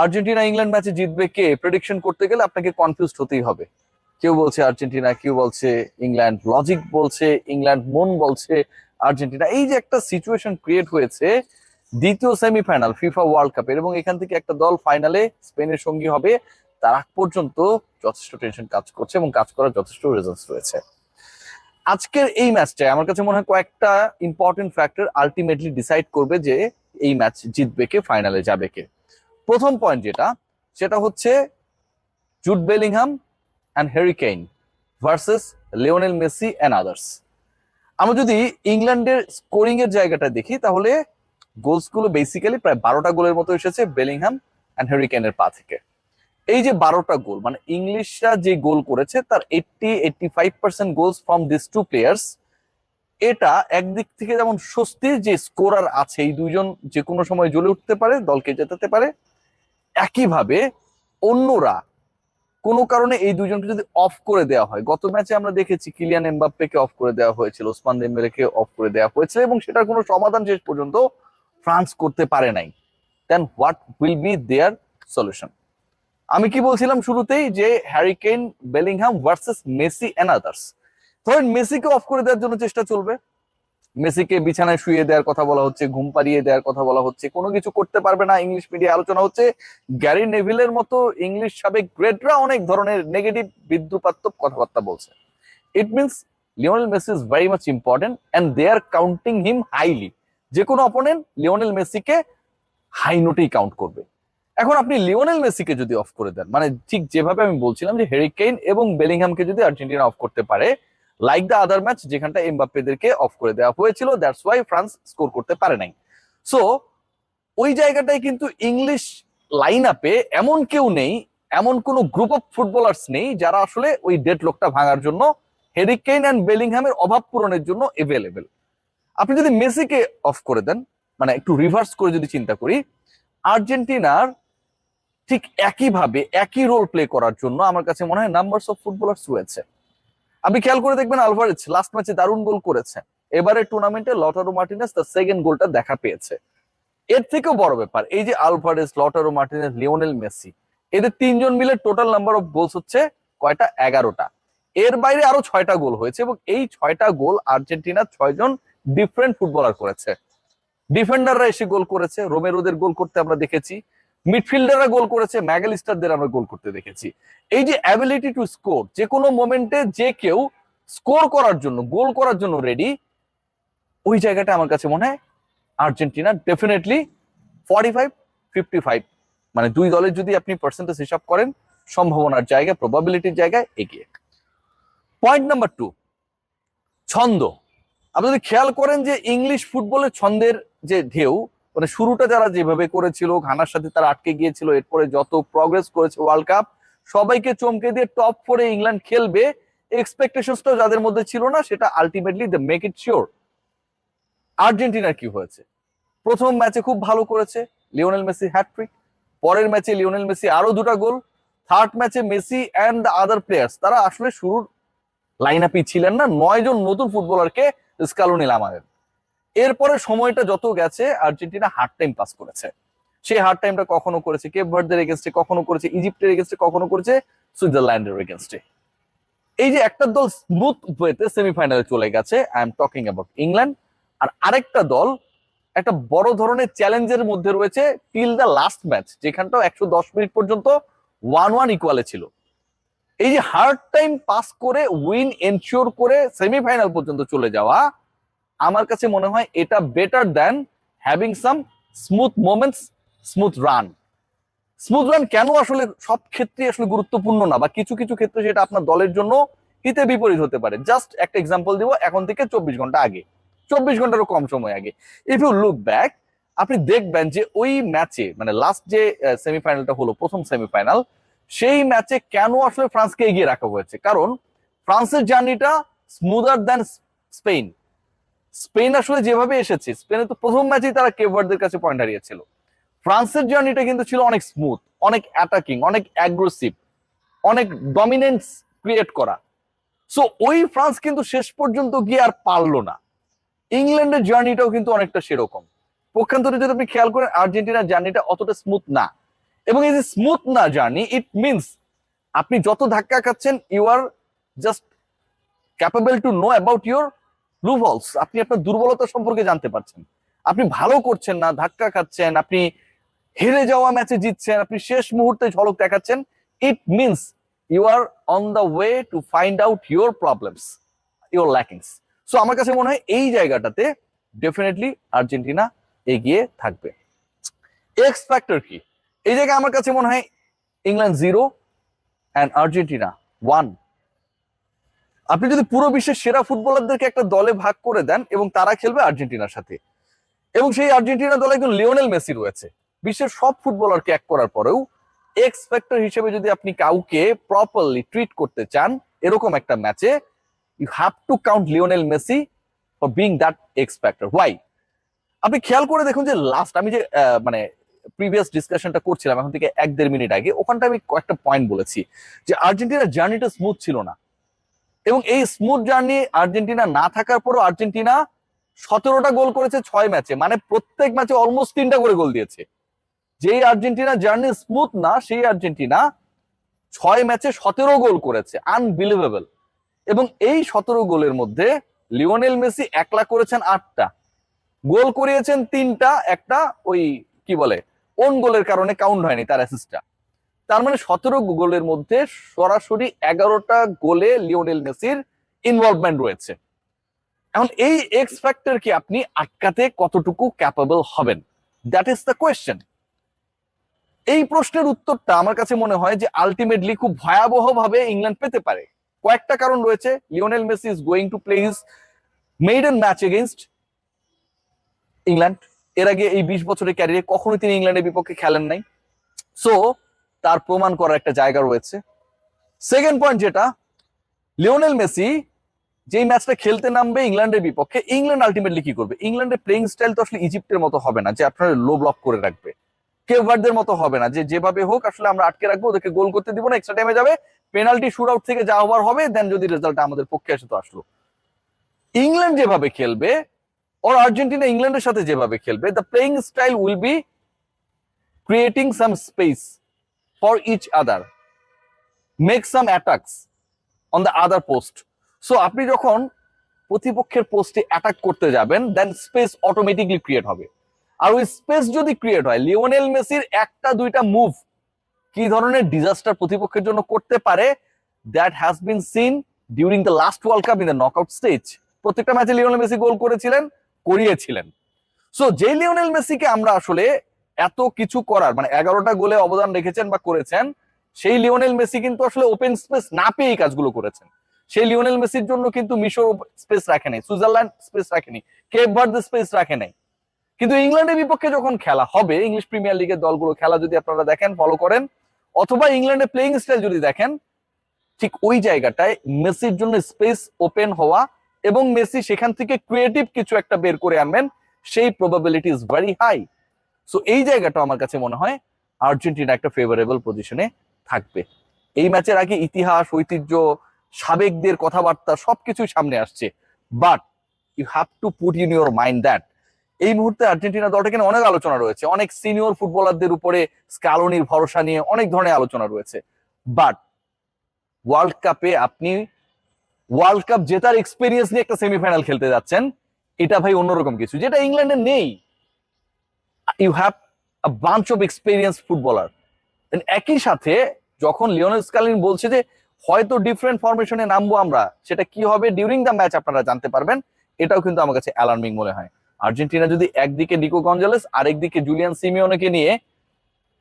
Argentina England ম্যাচে জিতবে কে prediction করতে গেলে আপনাকে কনফিউজড হতেই হবে। কেউ বলছে আর্জেন্টিনা, কেউ বলছে ইংল্যান্ড, লজিক বলছে ইংল্যান্ড, মন বলছে আর্জেন্টিনা। এই যে একটা সিচুয়েশন ক্রিয়েট হয়েছে দ্বিতীয় সেমিফাইনাল ফিফা ওয়ার্ল্ড কাপের, এবং এখান থেকে একটা দল ফাইনালে স্পেনের সঙ্গী হবে, তার আগ পর্যন্ত যথেষ্ট টেনশন কাজ করছে এবং কাজ করার যথেষ্ট রেজাল্ট রয়েছে। আজকের এই ম্যাচটায় আমার কাছে মনে হয় কয়েকটা ইম্পর্টেন্ট ফ্যাক্টর আলটিমেটলি ডিসাইড করবে যে এই ম্যাচ জিতবে কে, ফাইনালে যাবে কে। প্রথম পয়েন্ট সেটা হচ্ছে Jude Bellingham and Harry Kane versus Lionel Messi and others. আমরা যদি ইংল্যান্ডের স্কোরিং এর জায়গাটা দেখি তাহলে গোলস গুলো বেসিক্যালি প্রায় 12টা গোলের মতো এসেছে বেলিংহাম অ্যান্ড হ্যারি কেইনের পা থেকে। এই যে 12টা গোল, মানে ইংলিশরা যে গোল করেছে তার 85% goals from this two players. এটা একদিক থেকে যেমন স্বস্তির যে স্কোরার আছে, এই দুইজন যে কোনো সময় জ্বলে উঠতে পারে, দলকে জেতাতে পারে। একইভাবে অন্যরা কোনো কারণে এই দুজনকে যদি অফ করে দেওয়া হয়, গত ম্যাচে আমরা দেখেছি কিলিয়ান এমবাপ্পেকে অফ করে দেওয়া হয়েছিল, ওসমান দেম্বেলেকে অফ করে দেওয়া হয়েছিল, এবং সেটার কোনো সমাধান শেষ পর্যন্ত ফ্রান্স করতে পারে নাই। Then what will be their solution? আমি কি বলছিলাম শুরুতেই যে Harry Kane, Bellingham versus Messi and others. ধরেন মেসিকে অফ করে দেওয়ার জন্য চেষ্টা চলবে, মেসিকে বিছানায় শুয়ে দেওয়ার কথা বলা হচ্ছে, ঘুম পাড়িয়ে দেওয়ার কথা বলা হচ্ছে, কোনো কিছু করতে পারবে না। ইংলিশ মিডিয়া আলোচনা হচ্ছে গ্যারি নেভিলের মতো ইংলিশ সাবেক গ্রেটরা অনেক ধরনের নেগেটিভ বিদ্রুপাত্মক কথাবার্তা বলছে। It means Lionel Messi is very much important and they are counting him highly. যে কোনো অপোনেন্ট লিওনেল মেসিকে হাই নোটেই কাউন্ট করবে। এখন আপনি লিওনেল মেসিকে যদি অফ করে দেন, মানে ঠিক যেভাবে আমি বলছিলাম যে হ্যারি কেইন এবং বেলিংহামকে যদি আর্জেন্টিনা অফ করতে পারে, লাইক দ্য আদার ম্যাচ যেখানটা এমবাপ্পেদেরকে অফ করে দেওয়া হয়েছিল, দ্যাটস ওয়াই ফ্রান্স স্কোর করতে পারে নাই। সো ওই জায়গাটায় কিন্তু ইংলিশ লাইন আপে এমন কেউ নেই, এমন কোন গ্রুপ অফ ফুটবলার্স নেই যারা আসলে ওই ডেড লকটা ভাঙার জন্য, হ্যারি কেইন এন্ড বেলিংহামের অভাব পূরণের জন্য এভেলেবেল। আপনি যদি মেসিকে অফ করে দেন, মানে একটু রিভার্স করে যদি চিন্তা করি, আর্জেন্টিনার ঠিক একইভাবে একই রোল প্লে করার জন্য আমার কাছে মনে হয় নাম্বারস অফ ফুটবলার্স রয়েছে। আপনি খেয়াল করে দেখবেন আলভারেজ লাস্ট ম্যাচে দারুণ গোল করেছে, এবারে টুর্নামেন্টে লটারো মার্টিনেজ তার সেকেন্ড গোলটা দেখা পেয়েছে। এর থেকেও বড় ব্যাপার, এই যে Alvarez, Lautaro Martinez, Lionel Messi, এদের তিনজন মিলে টোটাল নাম্বার অফ গোলস হচ্ছে কয়টা? 11টা। এর বাইরে আরো 6টা গোল হয়েছে, এবং এই 6টা গোল আর্জেন্টিনার 6জন ডিফারেন্ট ফুটবলার করেছে। ডিফেন্ডাররা এসে গোল করেছে, রোমেরোদের গোল করতে আমরা দেখেছি, মিডফিল্ডাররা গোল করেছে, ম্যাগালিস্টারদের আমরা গোল করতে দেখেছি। এই যে অ্যাবিলিটি টু স্কোর, যে কোনো মোমেন্টে যে কেউ স্কোর করার জন্য, গোল করার জন্য রেডি, ওই জায়গাটা আমার কাছে মনে হয় আর্জেন্টিনা ডেফিনেটলি 45-55, মানে দুই দলের যদি আপনি পার্সেন্টেজ হিসাব করেন, সম্ভাবনার জায়গায়, প্রবাবিলিটির জায়গায় এগিয়ে। পয়েন্ট নাম্বার 2, ছন্দ। আপনি যদি খেয়াল করেন যে ইংলিশ ফুটবলের ছন্দের যে ঢেউ, মানে শুরুটা যারা যেভাবে করেছিল, ঘানার সাথে তারা আটকে গিয়েছিল, এরপরে যত প্রগ্রেস করেছে ওয়ার্ল্ড কাপ, সবাইকে চমকে দিয়ে টপ 4-এ ইংল্যান্ড খেলবে, এক্সপেকটেশনসটাও যাদের মধ্যে ছিল না, সেটা ultimately they make it sure. আর্জেন্টিনার কি হয়েছে? প্রথম ম্যাচে খুব ভালো করেছে, লিওনেল মেসি হ্যাটট্রিক, পরের ম্যাচে লিওনেল মেসি আরো 2টা গোল, থার্ড ম্যাচে Messi and the other players তারা আসলে শুরুর লাইন আপই ছিলেন না, 9 জন নতুন ফুটবলারকে স্কালোনি নামালেন। এরপরে সময়টা যত গেছে আর্জেন্টিনা হার্ড টাইম পাস করেছে। সেই হার্ড টাইমটা কখনো করেছে কেপ ভার্দের এগেনস্টে, কখনো করেছে ইজিপ্টের এগেনস্টে, কখনো করেছে সুইজারল্যান্ডের এগেনস্টে। এই যে একটা দল স্মুথ ওয়েতে সেমিফাইনালে চলে গেছে, I am talking about England, আর আরেকটা দল একটা বড় ধরনের চ্যালেঞ্জের মধ্যে রয়েছে টিল দ্য লাস্ট ম্যাচ, যেখানটাও 110 মিনিট পর্যন্ত 1-1 ইকুয়ালে ছিল। এই যে হার্ড টাইম পাস করে উইন এনশিওর করে সেমিফাইনাল পর্যন্ত চলে যাওয়া, আমার কাছে মনে হয় এটা better than having some smooth moments, smooth run. Smooth run কেন আসলে সব ক্ষেত্রে আসলে গুরুত্বপূর্ণ না, বা কিছু কিছু ক্ষেত্রে সেটা আপনার দলের জন্য হিতে বিপরীত হতে পারে। জাস্ট একটা এক্সাম্পল দিব, এখন থেকে 24 ঘন্টা আগে, 24 ঘন্টারও কম সময় আগে, ইফ ইউ লুক ব্যাক, আপনি দেখবেন যে ওই ম্যাচে, মানে লাস্ট যে সেমিফাইনালটা হলো, প্রথম সেমিফাইনাল, সেই ম্যাচে কেন আসলে ফ্রান্সকে এগিয়ে রাখা হয়েছে? কারণ ফ্রান্সের জার্নিটা স্মুদার দ্যান স্পেন। স্পেন আসলে যেভাবে এসেছে, স্পেনে তো প্রথম ম্যাচেই তারা কেপ ভার্দের কাছে পয়েন্ট হারিয়েছিল। ফ্রান্সের জার্নিটা কিন্তু ছিল অনেক স্মুথ, অনেক অ্যাটাকিং, অনেক অ্যাগ্রেসিভ, অনেক ডমিনেন্স ক্রিয়েট করা। সো ওই ফ্রান্স কিন্তু শেষ পর্যন্ত গিয়ে আর পারলো না। ইংল্যান্ডের জার্নিটাও কিন্তু অনেকটা সেরকম। পক্ষান্তরে যদি আপনি খেয়াল করেন, আর্জেন্টিনার জার্নিটা অতটা স্মুথ না। এবং এই যে স্মুথ না জার্নি, ইট মিনস আপনি যত ধাক্কা খাচ্ছেন you are just capable to know about your levels. আপনি আপনার দুর্বলতা সম্পর্কে জানতে পারছেন। আপনি ভালো করছেন না, ধাক্কা খাচ্ছেন, আপনি হেরে যাওয়া ম্যাচে জিতছেন, আপনি শেষ মুহূর্তে ঝলক দেখাচ্ছেন, it means you are on the way to find out your problems, your lackings. So আমার কাছে মনে হয় এই জায়গাটাতে ডেফিনেটলি আর্জেন্টিনা এগিয়ে থাকবে। এক্স ফ্যাক্টর কি? এই জায়গায় আমার কাছে মনে হয় ইংল্যান্ড 0 অ্যান্ড আর্জেন্টিনা 1। আপনি যদি পুরো বিশ্বের সেরা ফুটবলারদেরকে একটা দলে ভাগ করে দেন এবং তারা খেলবে আর্জেন্টিনার সাথে, এবং সেই আর্জেন্টিনা দলে একজন লিওনেল মেসি রয়েছে, বিশ্বের সব ফুটবলারকে এক করার পরেও এক্স ফ্যাক্টর হিসেবে যদি আপনি কাউকে প্রপারলি ট্রিট করতে চান এরকম একটা ম্যাচে, you have to count Lionel Messi for being that X factor. Why? আপনি খেয়াল করে দেখুন যে লাস্ট আমি যে মানে প্রিভিয়াস ডিসকাশনটা করছিলাম এখন থেকে 1-1.5 মিনিট আগে, ওখানটা আমি কয়েকটা পয়েন্ট বলেছি যে আর্জেন্টিনার জার্নিটা স্মুথ ছিল না, এবং এই স্মুথ জার্নি আর্জেন্টিনা না থাকার পরও আর্জেন্টিনা 17টা গোল করেছে 6 ম্যাচে, মানে প্রত্যেক ম্যাচে অলমোস্ট 3টা করে গোল দিয়েছে। যেই আর্জেন্টিনা জার্নি স্মুথ না, সেই আর্জেন্টিনা 6 ম্যাচে 17 গোল করেছে, আনবিলিভেবল। এবং এই 17 গোলের মধ্যে লিওনেল মেসি একলা করেছেন 8টা, গোল করিয়েছেন 3টা, একটা ওই কি বলে ওন গোলের কারণে কাউন্ট হয়নি তার অ্যাসিস্টটা। তার মানে 17 গোলের মধ্যে সরাসরি 11টা গোলে লিওনেল মেসির ইনভলভমেন্ট রয়েছে। এখন এই এক্স ফ্যাক্টর কি আপনি আটকাতে কতটুকু ক্যাপেবল হবেন, দ্যাট ইজ দ্য কোয়েশ্চেন। এই প্রশ্নের উত্তরটা আমার কাছে মনে হয় যে আলটিমেটলি খুব ভয়াবহ ভাবে ইংল্যান্ড পেতে পারে। কয়েকটা কারণ রয়েছে। Lionel Messi is going to play his maiden match against England. এর আগে এই 20 বছরের ক্যারিয়ারে কখনোই তিনি ইংল্যান্ডের বিপক্ষে খেলেন নাই, সো তার প্রমাণ করার একটা জায়গা রয়েছে। সেকেন্ড পয়েন্ট যেটা, লিওনেল মেসি যেই ম্যাচটা খেলতে নামবে ইংল্যান্ডের বিপক্ষে, ইংল্যান্ড আলটিমেটলি কি করবে? ইংল্যান্ডের প্লেইং স্টাইল তো আসলে ইজিপ্টের মতো হবে না যে আপনার লো ব্লক করে রাখবে, কেপ ভার্দের মতো হবে না যে যেভাবে হোক আসলে আমরা আটকে রাখবো, ওদেরকে গোল করতে দিব না, এক্সট্রা টাইমে যাবে, পেনাল্টি শুট আউট থেকে যা হওয়ার হবে, দেন যদি রেজাল্ট আমাদের পক্ষে আসে তো আসলো। ইংল্যান্ড যেভাবে খেলবে or আর্জেন্টিনা ইংল্যান্ডের সাথে যেভাবে খেলবে, the playing style will be creating some space for each other, make some attacks on the other post. So আপনি যখন প্রতিপক্ষের পোস্টে অ্যাটাক করতে যাবেন, দেন স্পেস অটোমেটিকলি ক্রিয়েট হবে। আর ওই স্পেস যদি ক্রিয়েট হয়, লিওনেল মেসির একটা দুইটা মুভ কি ধরনের ডিজাস্টার প্রতিপক্ষের জন্য করতে পারে, that has been seen during the last world cup in the knockout stage. প্রত্যেকটা ম্যাচে লিওনেল মেসি গোল করিয়েছিলেন। সো যে লিওনেল মেসিকে আমরা আসলে এত কিছু করার, মানে 11টা গোলে অবদান রেখেছেন বা করেছেন, সেই লিওনেল মেসি কিন্তু আসলে ওপেন স্পেস না পেয়ে কাজগুলো করেছেন। সেই লিওনেল মেসির জন্য কিন্তু মিশর স্পেস রাখে নাই, সুইজারল্যান্ড স্পেস রাখেনি, কেপ ভার্দে স্পেস রাখে নাই। কিন্তু ইংল্যান্ডের বিপক্ষে যখন খেলা হবে, ইংলিশ প্রিমিয়ার লিগের দলগুলো খেলা যদি আপনারা দেখেন, ফলো করেন, অথবা ইংল্যান্ডের প্লেইং স্টাইল যদি দেখেন, ঠিক ওই জায়গাটায় মেসির জন্য স্পেস ওপেন হওয়া এবং মেসি সেখান থেকে ক্রিয়েটিভ কিছু একটা বের করে আনবেন, সেই probability is very high. So এই জায়গাটা আমার কাছে মনে হয় আর্জেন্টিনা একটা ফেভারেবল পজিশনে থাকবে। এই ম্যাচের আগে ইতিহাস, ঐতিহ্য, সাবেকদের কথাবার্তা সবকিছুই সামনে আসছে, but you have to put in your mind that এই মুহূর্তে আর্জেন্টিনা দলটাকে নিয়ে অনেক আলোচনা রয়েছে, অনেক সিনিয়র ফুটবলারদের উপরে স্কালোনির ভরসা নিয়ে অনেক ধরনের আলোচনা রয়েছে, বাট ওয়ার্ল্ড কাপে আপনি ওয়ার্ল্ড কাপ জেতার এক্সপেরিয়েন্স নিয়ে একটা সেমিফাইনাল খেলতে যাচ্ছেন, এটা ভাই অন্যরকম কিছু, যেটা ইংল্যান্ডে নেই। You have a bunch of experience footballer. একই সাথে যখন লিওনেল স্কালিনি বলছে যে হয়তো ডিফারেন্ট ফরমেশনে নামবো আমরা, সেটা কি হবে ডিউরিং দ্য ম্যাচ আপনারা জানতে পারবেন, এটাও কিন্তু আমার কাছে অ্যালার্মিং মনে হয়। আর্জেন্টিনা যদি একদিকে নিকো গঞ্জালেস আরেকদিকে জুলিয়ান সিমিওনেকে নিয়ে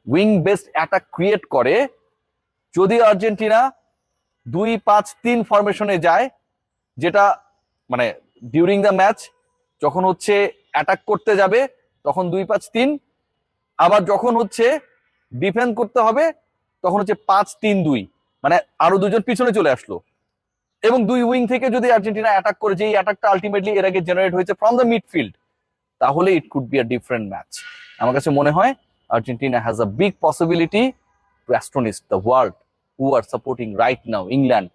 উইং বেস্ট অ্যাটাক ক্রিয়েট করে, যদি আর্জেন্টিনা 2-5-3 ফরমেশনে যায়, যেটা মানে ডিউরিং দ্য ম্যাচ যখন হচ্ছে অ্যাটাক করতে যাবে তখন 2-5-3, আবার যখন হচ্ছে ডিফেন্ড করতে হবে তখন হচ্ছে 5-3-2, মানে আরো দুজন পিছনে চলে আসলো, এবং দুই উইং থেকে যদি আর্জেন্টিনা অ্যাটাক করে, যে অ্যাটাকটা আলটিমেটলি এর আগে জেনারেট হয়েছে ফ্রম দ্য মিডফিল্ড, তাহলে it could be a different match. আমার কাছে মনে হয় Argentina has a big possibility to astonish the world who are supporting right now England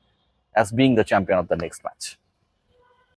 as being the champion of the next match.